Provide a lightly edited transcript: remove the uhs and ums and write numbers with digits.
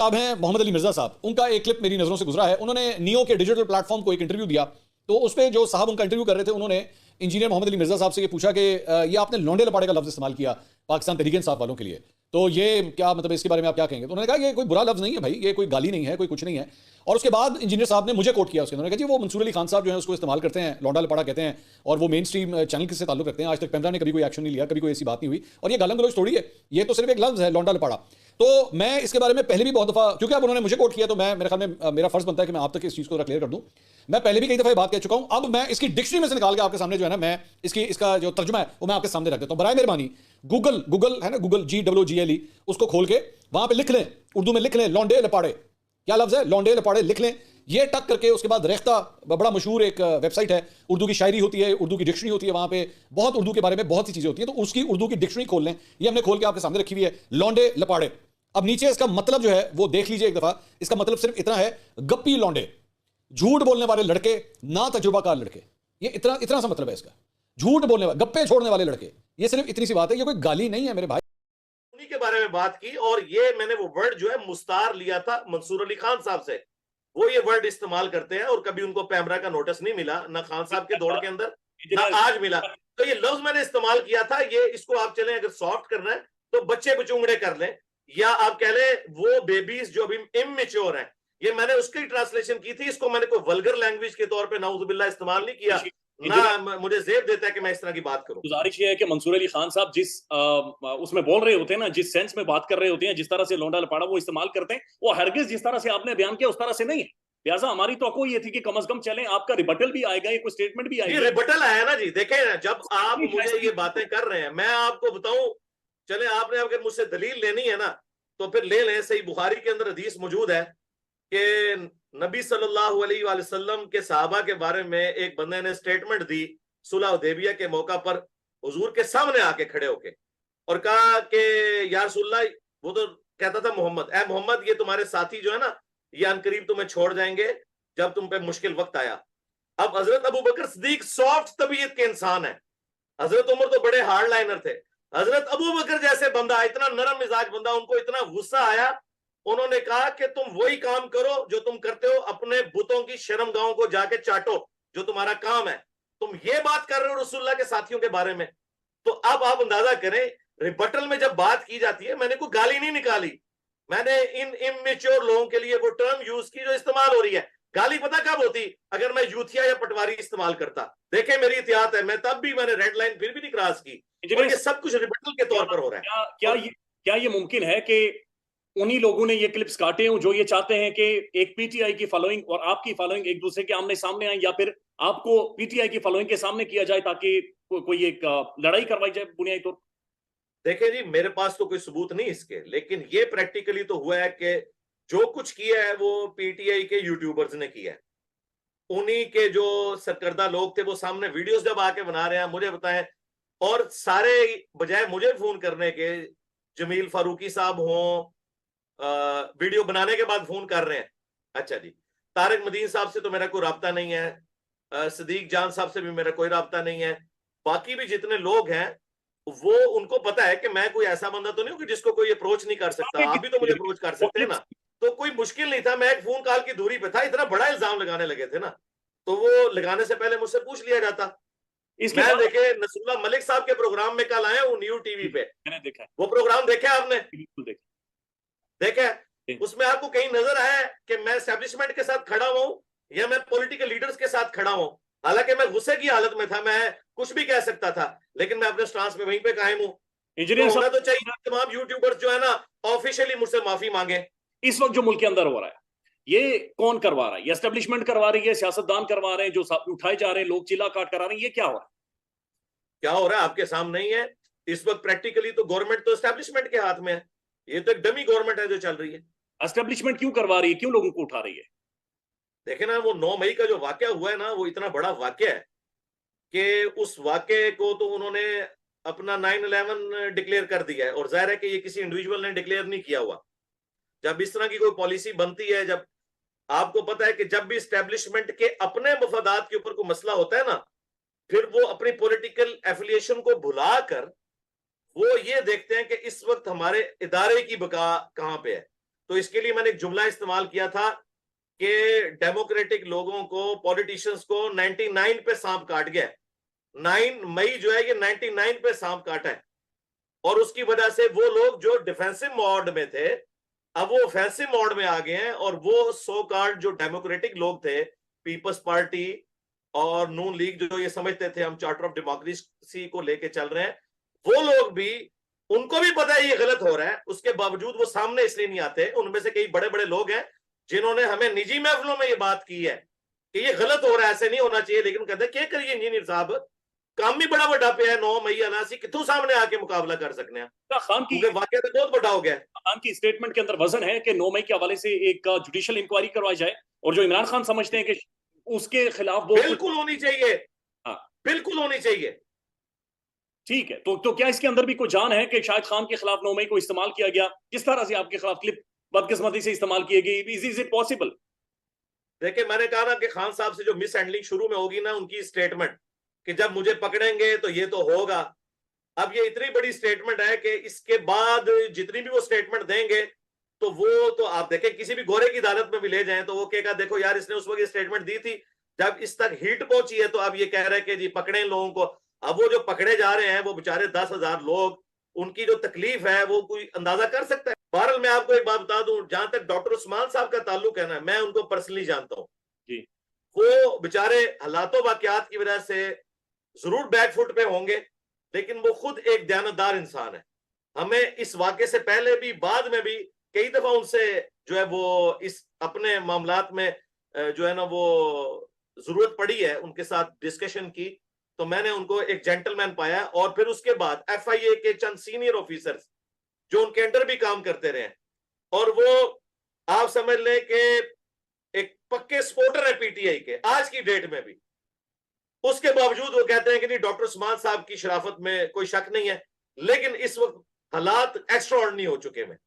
साहब हैं मोहम्मद अली मिर्जा साहब, उनका एक क्लिप मेरी नज़रों से गुजरा है। उन्होंने नियो के डिजिटल प्लेटफॉर्म को एक इंटरव्यू दिया, तो उस पर जो साहब उनका इंटरव्यू कर रहे थे, उन्होंने इंजीनियर मोहम्मद अली मिर्जा साहब से ये पूछा कि ये आपने लौंडे लपाड़े का लफ्ज़ इस्तेमाल किया पाकिस्तान तहरीक इंसाफ वालों के लिए, तो ये क्या मतलब, इसके बारे में आप क्या कहेंगे? तो उन्होंने कहा ये कोई बुरा लफ्ज़ नहीं है भाई, ये कोई गाली नहीं है, कोई कुछ नहीं है। और उसके बाद इंजीनियर साहब ने मुझे कोट किया उसके, उन्होंने कहा जी वो मंसूर अली खान साहब जो है उसको इस्तेमाल करते हैं, लौंडा लपाड़ा कहते हैं, और वो मेन स्ट्रीम चैनल से ताल्लुक रखते हैं। आज तक पेमरा ने कभी कोई एक्शन नहीं लिया, कभी कोई ऐसी बात नहीं हुई, और ये गालम गलोच थोड़ी है, ये तो सिर्फ एक लफ्ज़ है लौंडा लपाड़ा। तो मैं इसके बारे में पहले भी बहुत दफ़ा, क्योंकि अब उन्होंने मुझे कोट किया, तो मैं मेरे ख्याल में मेरा फर्ज बनता है कि मैं आप तक इस चीज़ को क्लियर कर दूं। मैं पहले भी कई दफ़ा ये बात कह चुका हूं, अब मैं इसकी डिक्शनरी में से निकाल के आपके सामने जो है ना, मैं इसका जो तर्जुमा है वो मैं आपके सामने रख देता हूं। बराए मेहरबानी गूगल है ना, गूगल GGLE, उसको खोल के वहां पे लिख लें, उर्दू में लिख लें लौंडे लपाड़े, क्या लफ्ज़ है लौंडे लपाड़े, लिख लें ये टक करके। उसके बाद रेख्ता बड़ा मशहूर एक वेबसाइट है, उर्दू की शायरी होती है, उर्दू की डिक्शनरी होती है, वहां पे बहुत उर्दू के बारे में बहुत सी चीज़ें होती हैं, तो उसकी उर्दू की डिक्शनरी खोल लें। ये हमने खोल के आपके सामने रखी हुई है, लौंडे लपाड़े। अब नीचे इसका मतलब जो है वो देख लीजिए एक दफा। इसका मतलब सिर्फ इतना है, गप्पी लौंडे, झूठ बोलने वाले लड़के, ना तजुर्बाकार लड़के, ये इतना इतना सा मतलब है इसका। झूठ बोलने वाले, गप्पे छोड़ने वाले लड़के, ये सिर्फ इतनी सी बात है, ये कोई गाली नहीं है मेरे भाई। उन्हीं के बारे में बात की, और ये मैंने वो वर्ड जो है मुस्तार लिया था मंसूर अली खान साहब से। वो ये वर्ड इस्तेमाल करते हैं, और कभी उनको पैमरा का नोटिस नहीं मिला, ना खान साहब के दौड़ के अंदर, ना आज मिला। तो ये लफ्ज मैंने इस्तेमाल किया था, ये इसको आप चलें अगर सॉफ्ट करना है तो बच्चे बचूंगड़े कर लें, या आप कह लें वो बेबीज जो अभी इमैच्योर हैं, ये मैंने उसकी ट्रांसलेशन की थी। इसको मैंने कोई वल्गर लैंग्वेज के तौर पे नाउजुबिल्लाह इस्तेमाल नहीं किया, ना मुझे जेब देता है कि मैं इस तरह की बात करूं। गुजारिश ये है कि मंसूर अली खान साहब जिस उसमें बोल रहे होते हैं ना, जिस सेंस में बात कर रहे होते हैं, जिस तरह से लौंडा लपाड़ा वो इस्तेमाल करते हैं, वो हरगिज जिस तरह से आपने बयान किया उस तरह से नहीं है। लिहाजा हमारी तो ये थी कि कम से कम चलें, आपका रिबटल भी आएगा, ये कोई स्टेटमेंट भी आएगा। रिबटल आया ना जी, देखें ना, जब आप मुझे ये बातें कर रहे हैं, मैं आपको बताऊं, चले आपने अगर मुझसे दलील लेनी है ना तो फिर ले लें। सही बुखारी के अंदर हदीस मौजूद है कि नबी सल्लल्लाहु अलैहि वसल्लम के सहाबा के बारे में एक बंदे ने स्टेटमेंट दी सुलह हुदैबिया के मौका पर, हुजूर के सामने आके खड़े होके, और कहा कि या रसूलल्लाह, वो तो कहता था मोहम्मद, ए मोहम्मद, ये तुम्हारे साथी जो है ना, ये अनकरीब तुम्हें छोड़ जाएंगे जब तुम पे मुश्किल वक्त आया। अब हजरत अबू बकर सिद्दीक सॉफ्ट तबीयत के इंसान है, हजरत उमर तो बड़े हार्ड लाइनर थे। हजरत अबू बकर जैसे बंदा, इतना नरम मिजाज बंदा, उनको इतना गुस्सा आया, उन्होंने कहा कि तुम वही काम करो जो तुम करते हो, अपने बुतों की शर्मगाहों को जाके चाटो, जो तुम्हारा काम है। तुम ये बात कर रहे हो रसूलुल्लाह के साथियों के बारे में। तो अब आप अंदाजा करें, रिबटल में जब बात की जाती है, मैंने कोई गाली नहीं निकाली, मैंने इन इमेच्योर लोगों के लिए वो टर्म यूज की जो इस्तेमाल हो रही है। गाली पता कब होती? अगर मैं यूथिया या पटवारी इस्तेमाल करता। देखें मेरी एहतियात है, मैं तब भी मैंने रेड लाइन फिर भी नहीं क्रॉस की, और ये सब कुछ रिबटल के तौर पर हो रहा है। क्या ये मुमकिन है कि उन्हीं लोगों ने ये क्लिप्स काटे हों जो ये चाहते हैं कि एक पीटीआई की फॉलोइंग और आपकी फॉलोइंग एक दूसरे के आमने सामने आए, या फिर आपको पीटीआई की फॉलोइंग के सामने किया जाए ताकि कोई एक लड़ाई करवाई जाए बुनियादी तौर? देखिए जी, मेरे पास तो कोई सबूत नहीं इसके, लेकिन ये प्रैक्टिकली तो हुआ है कि जो कुछ किया है वो पीटीआई के यूट्यूबर्स ने किया है। उन्हीं के जो सरकर्दा लोग थे वो सामने वीडियोस जब आके बना रहे हैं, मुझे बताएं, और सारे बजाय मुझे फोन करने के, जमील फारूकी साहब हों, वीडियो बनाने के बाद फोन कर रहे हैं। अच्छा जी, तारिक मदीन साहब से तो मेरा कोई राब्ता नहीं है, सदीक जान साहब से भी मेरा कोई राब्ता नहीं है। बाकी भी जितने लोग हैं वो, उनको पता है कि मैं कोई ऐसा बंदा तो नहीं हूं कि जिसको कोई अप्रोच नहीं कर सकता। आप भी तो मुझे अप्रोच कर सकते हैं ना, तो कोई मुश्किल नहीं था। मैं एक फोन कॉल की दूरी पे था, इतना बड़ा इल्जाम लगाने लगे थे ना, तो वो लगाने से पहले मुझसे पूछ लिया जाता। मैं देखे नसरुल्लाह मलिक साहब के प्रोग्राम में कल आया हूँ न्यू टीवी पे, मैंने देखा वो प्रोग्राम, देखा आपने? बिल्कुल देखा। उसमें आपको कहीं नजर आया कि मैं एस्टेब्लिशमेंट के साथ खड़ा हूं या मैं पॉलिटिकल लीडर्स के साथ खड़ा हूं? हालांकि मैं गुस्से की हालत में था, मैं कुछ भी कह सकता था, लेकिन मैं अपने स्टांस में वहीं पे कायम हूं। इंजीनियर होना तो चाहिए तमाम यूट्यूबर्स जो है ना ऑफिशियली मुझसे माफी मांगे। इस वक्त जो मुल्क के अंदर हो रहा है, ये कौन करवा रहा है? ये एस्टेब्लिशमेंट करवा रही है, सियासतदान करवा रहे हैं, जो उठाए जा रहे हैं लोग चिल्ला काट करा रहे हैं, ये क्या हो रहा है? क्या हो रहा है आपके सामने ही है इस वक्त। प्रैक्टिकली तो गवर्नमेंट तो एस्टेब्लिशमेंट के हाथ में है, ये तो एक डमी गवर्नमेंट है जो चल रही है। एस्टेब्लिशमेंट क्यों करवा रही है, क्यों लोगों को उठा रही है? देखे ना, वो 9 मई का जो वाकया हुआ है ना, वो इतना बड़ा वाकया है कि उस वाकये को तो उन्होंने अपना 9/11 डिक्लेयर कर दिया है, और जाहिर है कि ये किसी इंडिविजुअल ने डिक्लेयर नहीं किया हुआ। जब इस तरह की कोई पॉलिसी बनती है, जब आपको पता है कि जब भी एस्टेब्लिशमेंट के अपने मफादात के ऊपर कोई मसला होता है ना, फिर वो अपनी पॉलिटिकल एफिलिएशन को भुलाकर वो ये देखते हैं कि इस वक्त हमारे इदारे की बका कहां पे है। तो इसके लिए मैंने एक जुमला इस्तेमाल किया था कि डेमोक्रेटिक लोगों को, पॉलिटिशियंस को 99 पे सांप काट गया। 9 मई जो है ये 99 पे सांप काटा है, और उसकी वजह से वो लोग जो डिफेंसिव मोड में थे अब वो ऑफेंसिव मोड में आ गए हैं, और वो सो कॉल्ड जो डेमोक्रेटिक लोग थे, पीपल्स पार्टी और नून लीग, जो ये समझते थे हम चार्टर ऑफ डेमोक्रेसी को लेके चल रहे हैं, वो लोग भी, उनको भी पता है ये गलत हो रहा है, उसके बावजूद वो सामने इसलिए नहीं आते। उनमें से कई बड़े बड़े लोग हैं जिन्होंने हमें निजी महफिलों में ये बात की है कि ये गलत हो रहा है, ऐसे नहीं होना चाहिए, लेकिन कहते हैं क्या करिए इंजीनियर साहब, काम भी बड़ा बड़ा पे है, 9 मई अनासी कितों सामने आके मुकाबला कर सकते हैं, खान की क्योंकि वाकया तो बहुत बड़ा हो गया है। खान की स्टेटमेंट के अंदर वजन है कि 9 मई के हवाले से एक जुडिशियल इंक्वायरी करवाई जाए, और जो इमरान खान समझते हैं कि उसके खिलाफ वो बिल्कुल होनी चाहिए, हाँ। बिल्कुल होनी चाहिए। ठीक है, तो क्या इसके अंदर भी कोई जान है कि शाहिद खान के खिलाफ 9 मई को इस्तेमाल किया गया, जिस तरह से आपके खिलाफ क्लिप बदकिस्मती से इस्तेमाल की गई, इज इट पॉसिबल? देखिए, मैंने कहा ना कि खान साहब से जो मिस हैंडलिंग शुरू में होगी ना, उनकी स्टेटमेंट कि जब मुझे पकड़ेंगे तो ये तो होगा, अब ये इतनी बड़ी स्टेटमेंट है कि इसके बाद जितनी भी वो स्टेटमेंट देंगे तो वो तो आप देखें, किसी भी गोरे की अदालत में भी ले जाएं तो वो कहेगा देखो यार, इसने उस वक्त ये स्टेटमेंट दी थी, जब इस तक हीट पहुंची है तो अब ये कह रहे हैं कि जी पकड़े लोगों को। अब वो जो पकड़े जा रहे हैं वो बेचारे 10,000 लोग, उनकी जो तकलीफ है वो कोई अंदाजा कर सकता है। बहरहाल मैं आपको एक बात बता दूं, जहां तक डॉक्टर उस्मान साहब का ताल्लुक है ना, मैं उनको पर्सनली जानता हूं जी। वो बेचारे हालातों वाकयात की वजह से जरूर बैकफुट पे होंगे, लेकिन वो खुद एक दयानतदार इंसान है। हमें इस वाक़े से पहले भी, बाद में भी कई दफा उनसे जो है वो इस अपने मामलात में जो है ना वो जरूरत पड़ी है, उनके साथ डिस्कशन की, तो मैंने उनको एक जेंटलमैन पाया। और फिर उसके बाद FIA के चंद सीनियर ऑफिसर्स जो उनके अंडर भी काम करते रहे, और वो आप समझ लें कि एक पक्के सपोर्टर है PTI के आज की डेट में भी। उसके बावजूद वो कहते हैं कि नहीं, डॉक्टर उस्मान साहब की शराफत में कोई शक नहीं है, लेकिन इस वक्त हालात एक्स्ट्राऑर्डिनरी हो चुके हैं।